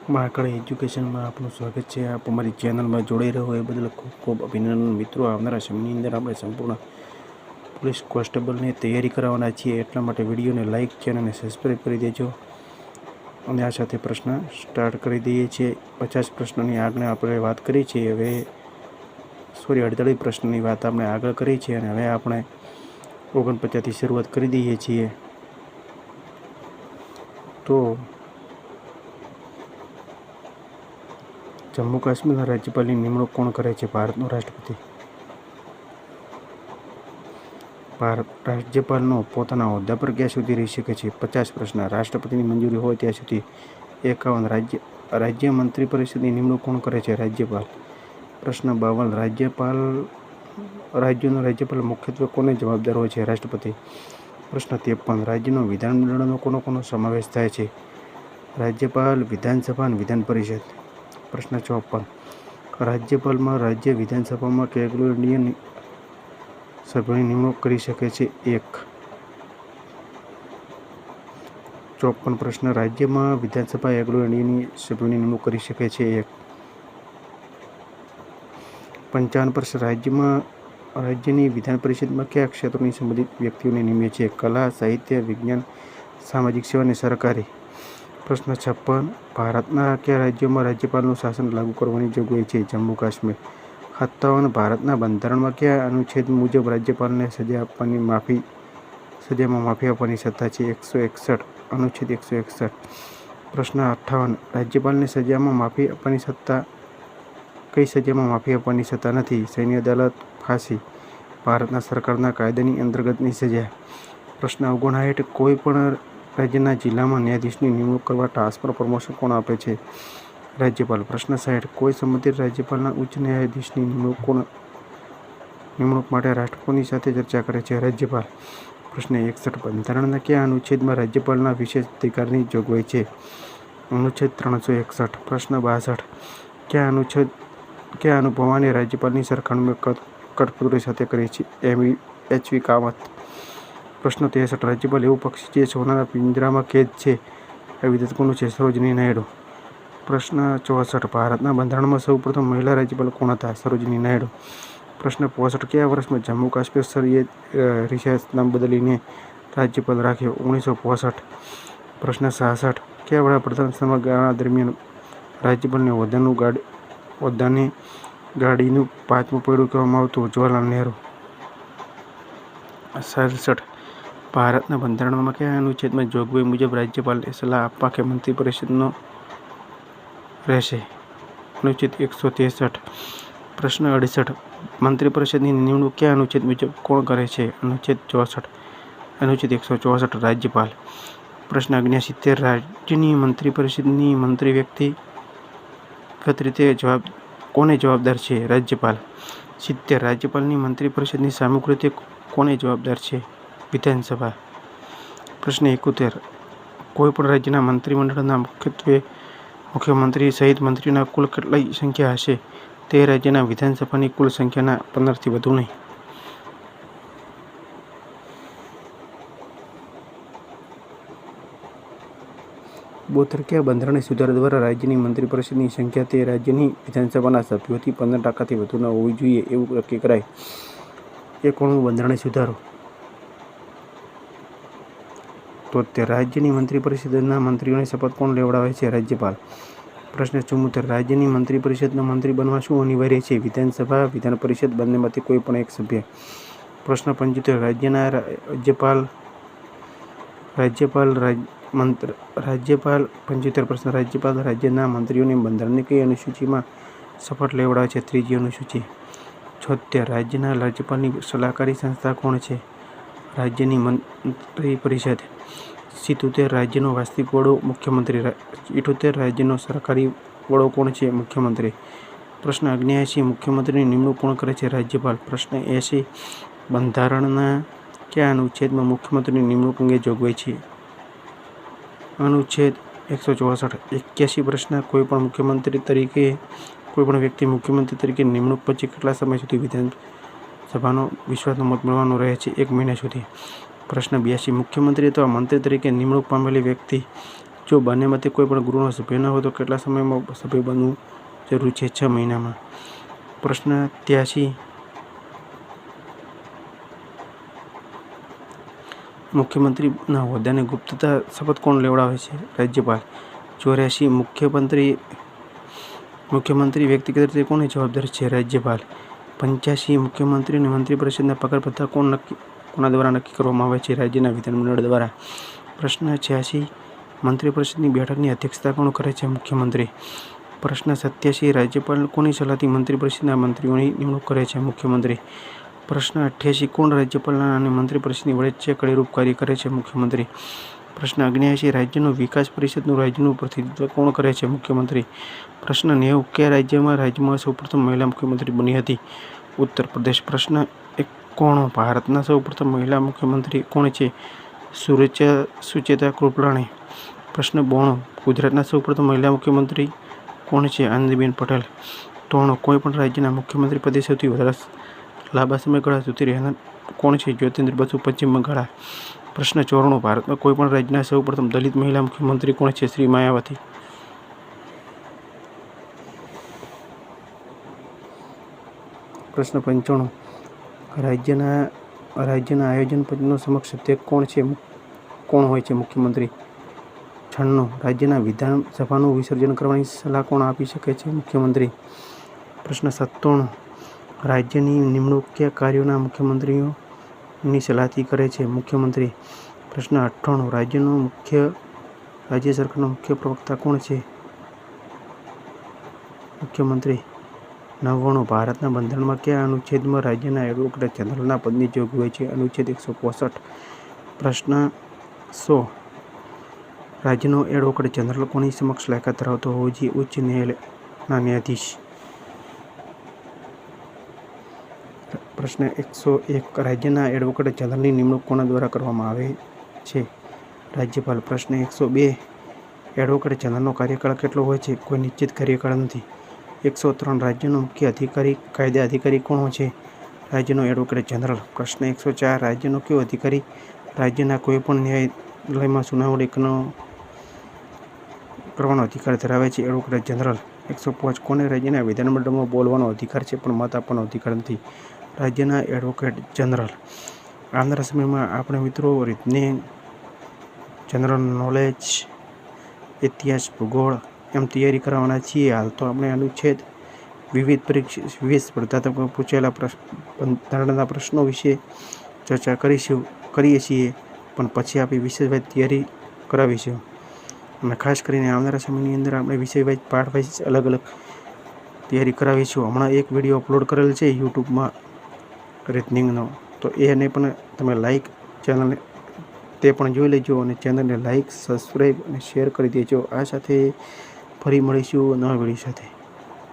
મહાકાળી એજ્યુકેશનમાં આપનું સ્વાગત છે. આપ અમારી ચેનલમાં જોડાઈ રહ્યો એ બદલ ખૂબ ખૂબ અભિનંદન. મિત્રો, આવનારા સમયની અંદર આપણે સંપૂર્ણ પોલીસ કોન્સ્ટેબલની તૈયારી કરવાના છીએ. એટલા માટે વિડીયોને લાઇક, ચેનલને સબસ્ક્રાઈબ કરી દેજો. અને આ સાથે પ્રશ્ન સ્ટાર્ટ કરી દઈએ છીએ. 50 પ્રશ્નોની આગળ આપણે વાત કરી છે. 48 પ્રશ્નની વાત આપણે આગળ કરી છે અને હવે આપણે 49થી શરૂઆત કરી દઈએ છીએ. તો જમ્મુ કાશ્મીરના રાજ્યપાલની નિમણૂક કોણ કરે છે? ભારતનો રાષ્ટ્રપતિ. રાજ્યપાલનો પોતાના હોદ્દા પર ક્યાં સુધી રહી શકે છે? 50 પ્રશ્ન. રાષ્ટ્રપતિની મંજૂરી હોય ત્યાં સુધી. 51. રાજ્ય મંત્રી પરિષદની નિમણૂક કોણ કરે છે? રાજ્યપાલ. પ્રશ્ન 52. રાજ્યોનો રાજ્યપાલ મુખ્યત્વે કોને જવાબદાર હોય છે? રાષ્ટ્રપતિ. પ્રશ્ન 53. રાજ્યનો વિધાનમંડળનો કોનો સમાવેશ થાય છે? રાજ્યપાલ, વિધાનસભા અને વિધાન પરિષદ. પ્રશ્ન 54. રાજ્યપાલમાં રાજ્ય વિધાનસભામાં કેગલોડિયન સભ્યોની નિમણૂક કરી શકે છે? 1. 54. પ્રશ્ન. રાજ્યમાં વિધાનસભા એગ્લોડિયન સભ્યોની નિમણૂક કરી શકે છે? 1. 55. પ્રશ્ન. રાજ્યની વિધાન પરિષદમાં કયા ક્ષેત્રોની સંબંધિત વ્યક્તિઓને નિમે છે? કલા, સાહિત્ય, વિજ્ઞાન, સામાજિક સેવા અને સરકારી. પ્રશ્ન 56. ભારતના કયા રાજ્યોમાં રાજ્યપાલનું શાસન લાગુ કરવાની જોગવાઈ છે? જમ્મુ કાશ્મીર. 57. ભારતના બંધારણમાં કયા અનુચ્છેદ મુજબ રાજ્યપાલને સજામાં માફી આપવાની સત્તા છે? 161. અનુચ્છેદ 161. પ્રશ્ન 58. રાજ્યપાલને સજામાં માફી આપવાની સત્તા કઈ સજામાં માફી આપવાની સત્તા નથી? સૈન્ય અદાલત, ફાંસી. ભારતના સરકારના કાયદાની અંતર્ગતની સજા. પ્રશ્ન 59. કોઈ પણ રાજ્યના જિલ્લામાં ન્યાયાધીશની નિમણૂક કરવા ટ્રાન્સફર પ્રમોશન કોણ આપે છે? રાજ્યપાલ. પ્રશ્ન 60. કોઈ સંબંધિત રાજ્યપાલના ઉચ્ચ ન્યાયાધીશની નિમણૂક માટે રાષ્ટ્રપતિની સાથે ચર્ચા કરે છે? રાજ્યપાલ. પ્રશ્ન 61. બંધારણના કયા અનુચ્છેદમાં રાજ્યપાલના વિશેષ અધિકારની જોગવાઈ છે? અનુચ્છેદ 361. પ્રશ્ન 62. કયા અનુભવાને રાજ્યપાલની સરખામણી કઠપૂતળી સાથે કરી છે? એચ.વી. કામત. પ્રશ્ન 63. રાજ્યપાલ એવું પક્ષી જે સોનાના પિંજરામાં કેદ છે. આ વિધેયક કોનું છે? સરોજિની નાયડુ. પ્રશ્ન 64. ભારતના બંધારણમાં સૌપ્રથમ મહિલા રાજ્યપાલ કોણ હતા? સરોજિની નાયડુ. પ્રશ્ન 65. કયા વર્ષમાં જમ્મુ કાશ્મીર સૈયદ રિયાસત નામ બદલીને રાજ્યપાલ રાખ્યો? 1965. પ્રશ્ન 66. કયા વડાપ્રધાન સમયગાળા દરમિયાન રાજ્યપાલને હોદ્દાની ગાડીનું 5મું પૈડું કહેવામાં આવતું? જવાહરલાલ નહેરુ. 67. ભારતના બંધારણમાં કયા અનુચ્છેદમાં જોગવાઈ મુજબ રાજ્યપાલને સલાહ આપવા કે મંત્રી પરિષદનો રહેશે? અનુચ્છેદ 163. પ્રશ્ન 68. મંત્રી પરિષદની નિમણૂક કયા અનુચ્છેદ મુજબ કોણ કરે છે? અનુચ્છેદ 64. અનુચ્છેદ 164. રાજ્યપાલ. પ્રશ્ન 69. રાજ્યની મંત્રી પરિષદની મંત્રી વ્યક્તિગત રીતે કોને જવાબદાર છે? રાજ્યપાલ. 70. રાજ્યપાલની મંત્રી પરિષદની સામૂહિક રીતે કોને જવાબદાર છે? વિધાનસભા. પ્રશ્ન 71. કોઈ પણ રાજ્યના મંત્રીમંડળના મુખ્યમંત્રી સહિત મંત્રીઓના કુલ કેટલી સંખ્યા હશે? તે રાજ્યના વિધાનસભાની કુલ સંખ્યાના 15થી વધુ નહીં. બોતેર. કયા બંધારણીય સુધારા દ્વારા રાજ્યની મંત્રી પરિષદની સંખ્યા તે રાજ્યની વિધાનસભાના સભ્યોથી 15% વધુ ન હોવી જોઈએ એવું નક્કી કરાય? 91મો બંધારણીય સુધારો. 73. રાજ્યની મંત્રી પરિષદના મંત્રીઓને શપથ કોણ લેવડાવે છે? રાજ્યપાલ. પ્રશ્ન 74. રાજ્યની મંત્રી પરિષદના મંત્રી બનવા શું અનિવાર્ય છે? વિધાનસભા, વિધાન પરિષદ બંનેમાંથી કોઈ પણ એક સભ્ય. પ્રશ્ન 75. રાજ્યના રાજ્યપાલ. 75. પ્રશ્ન. રાજ્યપાલ રાજ્યના મંત્રીઓને બંધારણની કઈ અનુસૂચિમાં શપથ લેવડાવે છે? 3જી અનુસૂચિ. 76. રાજ્યના રાજ્યપાલની સલાહકારી સંસ્થા કોણ છે? રાજ્યની મંત્રી પરિષદ. 77. રાજ્યનો વાસ્તવિક વડો મુખ્યમંત્રી. 78. રાજ્યનો સરકારી વડો કોણ છે? મુખ્યમંત્રી. પ્રશ્ન 79. મુખ્યમંત્રીની નિમણૂક કોણ કરે છે? રાજ્યપાલ. પ્રશ્ન 80. બંધારણના કયા અનુચ્છેદમાં મુખ્યમંત્રીની નિમણૂક અંગે જોગવાઈ છે? અનુચ્છેદ 164. 81. પ્રશ્ન. કોઈ પણ વ્યક્તિ મુખ્યમંત્રી તરીકે નિમણૂક પછી કેટલા સમય સુધી વિધાનસભાનો વિશ્વાસનો મત મળવાનો રહે છે? 1 મહિના સુધી. પ્રશ્ન 82. મુખ્યમંત્રી અથવા મંત્રી તરીકે નિમણૂક પામેલી વ્યક્તિ જો બંનેમાંથી કોઈ પણ ગૃહનો સભ્ય ન હોય તો કેટલા સમયમાં સભ્ય બનવું જરૂરી છે? 6 મહિનામાં. પ્રશ્ન 83. મુખ્યમંત્રીના હોદ્દાની ગુપ્તતા શપથ કોણ લેવડાવે છે? રાજ્યપાલ. 84. મુખ્યમંત્રી વ્યક્તિગત રીતે કોની જવાબદારી છે? રાજ્યપાલ. 85. મુખ્યમંત્રી અને મંત્રીપરિષદના પગાર ભથ્થા કોના દ્વારા નક્કી કરવામાં આવે છે? રાજ્યના વિધાનમંડળ દ્વારા. પ્રશ્ન 86. મંત્રીપરિષદની બેઠકની અધ્યક્ષતા કોણ કરે છે? મુખ્યમંત્રી. પ્રશ્ન 87. રાજ્યપાલ કોની સલાહથી મંત્રીપરિષદના મંત્રીઓની નિમણૂક કરે છે? મુખ્યમંત્રી. પ્રશ્ન 88. કોણ રાજ્યપાલના અને મંત્રીપરિષદની વચ્ચે કડીરૂપ કાર્ય કરે છે? મુખ્યમંત્રી. પ્રશ્ન 79. રાજ્યનું વિકાસ પરિષદનું રાજ્યનું પ્રતિનિધિત્વ કોણ કરે છે? મુખ્યમંત્રી. પ્રશ્ન 90. કયા રાજ્યમાં સૌપ્રથમ મહિલા મુખ્યમંત્રી બની હતી? ઉત્તર પ્રદેશ. પ્રશ્ન 91. ભારતના સૌપ્રથમ મહિલા મુખ્યમંત્રી કોણ છે? સુચેતા કૃપલાણી. પ્રશ્ન 92. ગુજરાતના સૌપ્રથમ મહિલા મુખ્યમંત્રી કોણ છે? આનંદીબેન પટેલ. 93. કોઈપણ રાજ્યના મુખ્યમંત્રી પદે સૌથી વધારે લાંબા સમયગાળા સુધી રહેનાર કોણ છે? જ્યોતિન્દ્ર બસુ, પશ્ચિમ બંગાળ. પ્રશ્ન 94. ભારતમાં કોઈપણ રાજ્યના સૌપ્રથમ દલિત મહિલા મુખ્યમંત્રી કોણ છે? શ્રી માયાવતી. પ્રશ્ન 95. રાજ્યના આયોજન પંચનો સમક્ષ અધ્યક્ષ કોણ હોય છે? મુખ્યમંત્રી. 96. રાજ્યના વિધાનસભાનું વિસર્જન કરવાની સલાહ કોણ આપી શકે છે? મુખ્યમંત્રી. પ્રશ્ન 97. રાજ્યની નિમણૂક કયા કાર્યોના મુખ્યમંત્રીઓની સલાહથી કરે છે? મુખ્યમંત્રી. પ્રશ્ન 98. રાજ્ય સરકારનો મુખ્ય પ્રવક્તા કોણ છે? મુખ્યમંત્રી. 99. ભારતના બંધારણમાં કયા અનુચ્છેદમાં રાજ્યના એડવોકેટ જનરલના પદની જોગવાઈ છે? અનુચ્છેદ 165. પ્રશ્ન 100. રાજ્યનો એડવોકેટ જનરલ કોની સમક્ષ લાયકાત ધરાવતો હોવો જોઈએ? ઉચ્ચ ન્યાયાલયના ન્યાયાધીશ. પ્રશ્ન 101. રાજ્યના એડવોકેટ જનરલની નિમણૂક કોના દ્વારા કરવામાં આવે છે? રાજ્યપાલ. પ્રશ્ન 102. એડવોકેટ જનરલનો કાર્યકાળ કેટલો હોય છે? કોઈ નિશ્ચિત કાર્યકાળ નથી. 103. રાજ્યનો મુખ્ય કાયદા અધિકારી કોણ છે? રાજ્યનો એડવોકેટ જનરલ. પ્રશ્ન 104. રાજ્યનો કયો અધિકારી રાજ્યના કોઈપણ ન્યાયાલયમાં સુનાવણી કરવાનો અધિકાર ધરાવે છે? Advocate general. 105. કોને રાજ્યના વિધાનમંડળમાં બોલવાનો અધિકાર છે પણ મત આપવાનો અધિકાર નથી? રાજ્યના એડવોકેટ જનરલ. આવનારા સમયમાં આપણે મિત્રો રીઝનિંગ, જનરલ નોલેજ, ઇતિહાસ, ભૂગોળ એમ તૈયારી કરવાના છીએ. હાલ તો આપણે અનુચ્છેદ વિવિધ સ્પર્ધાત્મક પૂછાયેલા બંધારણના પ્રશ્નો વિશે ચર્ચા કરીએ છીએ, પણ પછી આપણે વિષયવાઇઝ તૈયારી કરાવીશું. અને ખાસ કરીને આવનારા સમયની અંદર આપણે વિષયવાઇઝ પાઠવાઇઝ અલગ અલગ તૈયારી કરાવીશું. હમણાં એક વિડીયો અપલોડ કરેલ છે યુટ્યુબમાં રીઝનિંગનો, તો એને પણ તમે ચેનલને તે પણ જોઈ લેજો અને ચેનલને લાઇક, સબસ્ક્રાઈબ અને શેર કરી દેજો. આ સાથે ફરી મળીશું નવા વિડીયો સાથે.